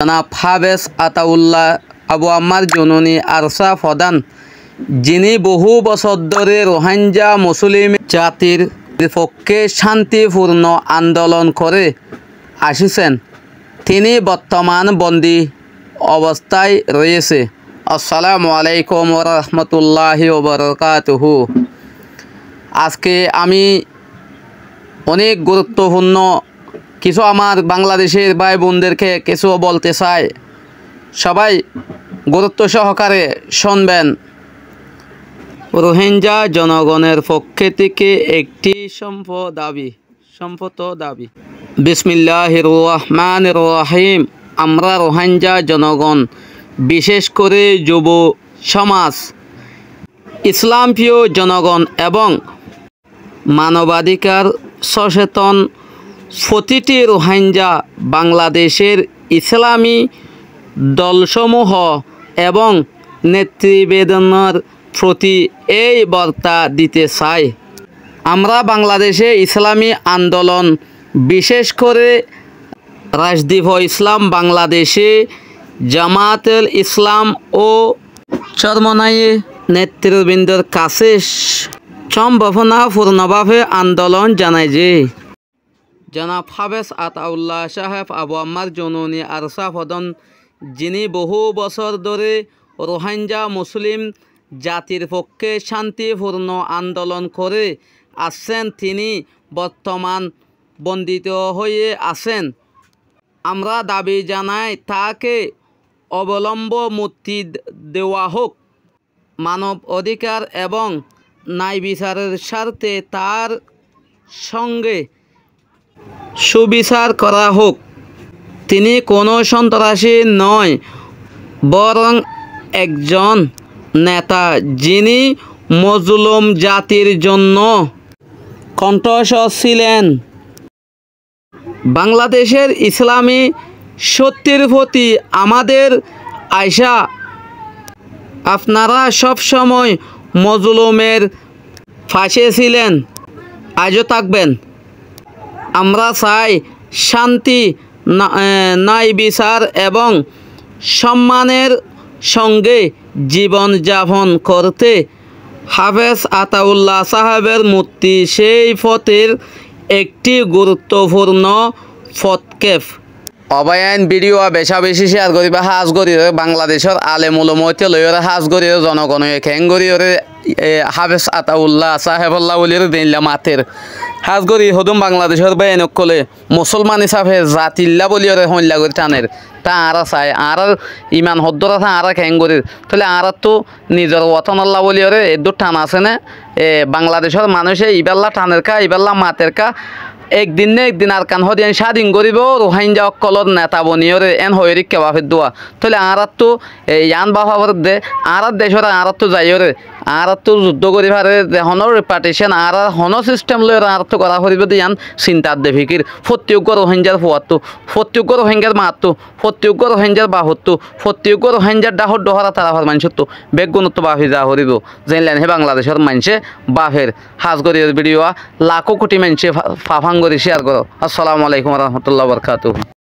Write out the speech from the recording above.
জনাব হাফেজ আতাউল্লাহ আবু আম্মার জননী আরশা প্রধান, যিনি বহু বছর ধরে রোহিঙ্গা মুসলিম জাতির পক্ষে শান্তিপূর্ণ আন্দোলন করে আসছেন, তিনি বর্তমান বন্দী অবস্থায় রয়েছে। আসসালামু আলাইকুম ওয়া রাহমাতুল্লাহি ওয়া বারাকাতুহু। আজকে আমি অনেক গুরুত্বপূর্ণ কিছু আমার বাংলাদেশের ভাই বোনদেরকে কিছু বলতে চাই, সবাই গুরুত্ব সহকারে শুনবেন। রোহিঙ্গা জনগণের পক্ষ থেকে একটি সম্পদ দাবি। বিসমিল্লাহির রহমানির রহিম। আমরা রোহিঙ্গা জনগণ, বিশেষ করে যুব সমাজ, ইসলামপ্রিয় জনগণ এবং মানবাধিকার সচেতন প্রতিটি রোহিঙ্গা বাংলাদেশের ইসলামী দলসমূহ এবং নেতৃবৃন্দের প্রতি এই বার্তা দিতে চাই। আমরা বাংলাদেশে ইসলামী আন্দোলন, বিশেষ করে রাজদীপ ইসলাম বাংলাদেশে জামায়াতুল ইসলাম ও চরমনাই নেতৃবৃন্দের কাছে সম্ভাবনাপূর্ণভাবে আন্দোলন জানাই যে জনাব হাফেজ আতাউল্লাহ সাহেব আবু আম্মার জননী আরশা প্রধান, যিনি বহু বছর ধরে রোহিঙ্গা মুসলিম জাতির পক্ষে শান্তিপূর্ণ আন্দোলন করে আসছেন, তিনি বর্তমান বন্দিত হয়ে আছেন। আমরা দাবি জানাই তাকে অবলম্ব মুক্তি দেওয়া হোক। মানব অধিকার এবং ন্যায় বিচারের স্বার্থে তার সঙ্গে সুবিচার করা হোক। তিনি কোনো সন্ত্রাসী নয়, বরং একজন নেতা, যিনি মজলুম জাতির জন্য কণ্ঠস্বর ছিলেন। বাংলাদেশের ইসলামী শক্তির প্রতি আমাদের আশা, আপনারা সবসময় মজলুমের পাশে ছিলেন, আজও থাকবেন। আমরা চাই শান্তি, ন্যায় বিচার এবং সম্মানের সঙ্গে জীবন যাপন করতে হাফেজ আতাউল্লাহ সাহেবের মুক্তি সেই পথের একটি গুরুত্বপূর্ণ পদক্ষেপ। অবায়ন ভিডিও বেশা বেশি শেয়ার করিবা, হাজ করি বাংলাদেশের আলেম উলামাতে লইরে হাজ করি জনগণ খেং করি হাফেজ আতাউল্লাহ সাহেবুল্লাহ বলির দিল্লা মাতের হাজ করি হদুম বাংলাদেশের বেনক কলে মুসলমান হিসাবে জাতিল্লা বলিরে হইলা করি টানের তা আরা চাই আর ইমান হদ্দর আছে আর খেং করি তাহলে আর তো নিজের ওয়াতন আল্লাহ বলিরে এদুর টান আছে না। বাংলাদেশের মানুষে ইবাল্লা টানের কা ইবাল্লা মাতের কা একদিন না একদিন আর কান হদিয়ান স্বাধীন করিব রোহিঙ্গা অকলর নেতা বনিয়রে এন হইরি কেবাফের দোয়া তাহলে আর তো ইয়ান বাফাবর দে আর দেশের আর তো যাইরে আর তো যুদ্ধ করি পারে হনর রিপার্টিশন আর হন সিস্টেম লই আর তো করা করিব ইয়ান চিন্তার দে ফিকির প্রত্যেক রোহিঙ্গার ফুয়াতো প্রত্যেক রোহিঙ্গার মাতো প্রত্যেক রোহিঙ্গার বাহতো প্রত্যেক রোহিঙ্গার ডাহর ডহরা তারা মানুষের তো বেগুনত বাফি যা করিব জানলেন হে বাংলাদেশের মানুষে বাফের হাজ করি ভিডিও লাখো কোটি মানুষে ফাফাং করে শেয়ার করো। আসসালামু আলাইকুম ওয়া রাহমাতুল্লাহি ওয়া বারাকাতুহু।